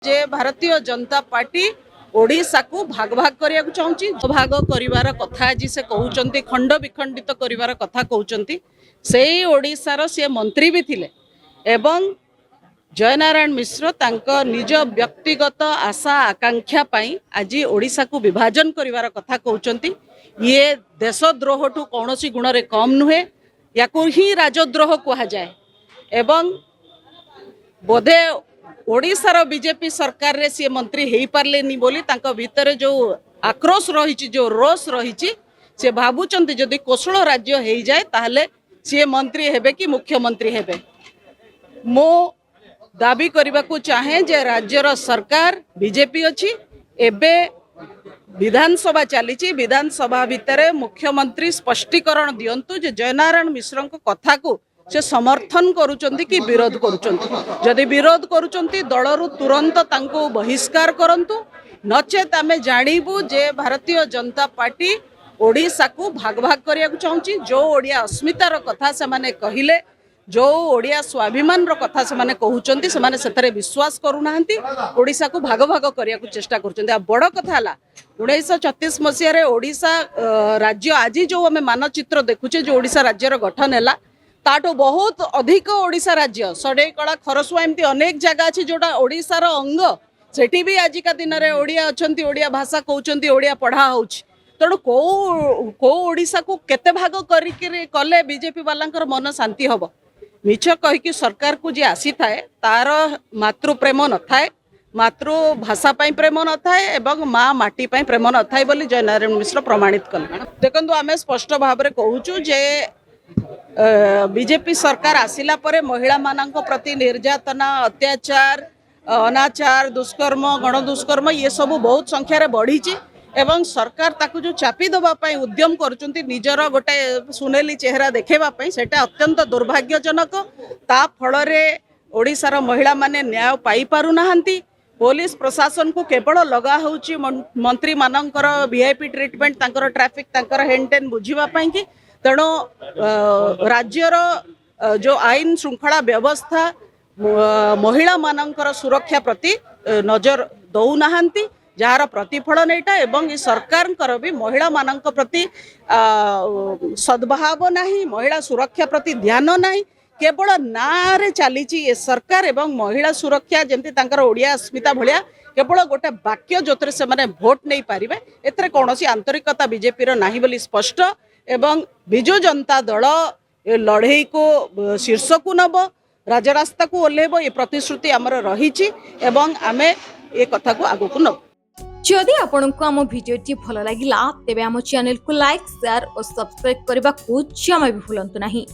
जे Bharatiya Janata party Odisha को भाग भाग करिया को चाहूची भाग करिवार कथा आज से कहउचंती खंड विखंडित करिवार कथा कहउचंती सेही ओडिशार से मंत्री भी थिले एवं जयनारायण मिश्र तांको निज व्यक्तिगत आशा आकांक्षा पाई आज ओडिशा को विभाजन करिवार कथा कहउचंती ये देशद्रोह टू कौनसी गुण रे कम नुहे या ही राजद्रोह कहा जाए एवं बोधे ओडिशार बीजेपी सरकार रे सी मंत्री हो पारे बोली भितर जो आक्रोश रही जो रोष रही सी भावुंट जदि कौशल राज्य हो जाए ताहले सी मंत्री हेबे कि मुख्यमंत्री हेबे मो दाबी करने को चाहे जे राज्यर सरकार बीजेपी अच्छी एबे विधानसभा चली विधानसभा भितर मुख्यमंत्री स्पष्टीकरण दिंतु जे जयनारायण मिश्र कथा को से समर्थन करुचंती कि विरोध करुचंती जदि विरोध करुचंती दलरु तुरंत तांको बहिष्कार करंतु नचेत आमे जानिबु जे भारतीय जनता पार्टी ओडिशा को भाग भाग करिया को चाहूची जो ओडिया अस्मितार कथा से माने कहिले जो ओडिया स्वाभिमान रो कथा से माने कहउचंती से माने सेतरे विश्वास करूनाहंती ओडिशा को भाग भाग करिया को चेष्टा करूचंती आ बड़ कथा हला 1936 मसिया रे ओडिशा राज्य आज जो आमे मानचित्र देखुचे जो ओडिशा राज्यर गठन हैला ताटो बहुत अधिक ओडिशा राज्य सडेकला खरसुआ एमती अनेक जगह अच्छी जोटा ओडिशार अंग सेठी भी आजिका दिन में ओडिया अच्छी ओडिया भाषा कहते ओडिया पढ़ा होची तेणु कौ ओडिशा को केते भाग कले बीजेपी वाला मन शांति हम मिछ कहीकि सरकार को जी आसी थाए तार मातृ प्रेम न थाए मातृभाषा प्रेम न थाए एवं माँ माटी प्रेम न थाए बोली जयनारायण मिश्र प्रमाणित कले देखो आम स्पष्ट भाव में कहूँ जे बीजेपी सरकार आसिला परे महिला मानक प्रति निर्यातना अत्याचार अनाचार दुष्कर्म गण दुष्कर्म ये सब बहुत संख्यार बढ़ी एवं सरकार ताकू जो चापी दवाई उद्यम करुचंती निजर गोटे सुनेली चेहरा देखेवाई सेटा अत्यंत दुर्भाग्यजनक ता फल ओडिशार महिला माने न्याय पाई पारु नाहंती पुलिस प्रशासन को केवल लगा होची मंत्री मानकर वीआईपी ट्रीटमेंट तांकर ट्रैफिक तांकर हेनटेन बुझीबा पई कि तेणु राज्यर जो आईन श्रृंखला व्यवस्था महिला मानकर सुरक्षा प्रति नजर दौनाहांती जार प्रतिफलन एटा एवं ये सरकार भी महिला मानक प्रति सद्भाव नहीं महिला सुरक्षा प्रति ध्यान नहीं केवल नारे चली ये सरकार एवं महिला सुरक्षा जमती तांकर ओडिया अस्मिता भलिया केवल गोटे वाक्य जो से माने भोट नहीं पारिबे एतरे कोनोसी आंतरिकता बीजेपी रो नाही बोली स्पष्ट एवं बिजु जनता दल लड़ई को शीर्ष को नब राजरास्ता को ओल्हेब ये प्रतिश्रुति आमर रही एवं आमे ये कथा को आगु को नब जदि आपंक आम भिडी भल लगा तेब आम चैनल को लाइक शेयर और सब्सक्राइब करने को जमा भी भूलु नहीं।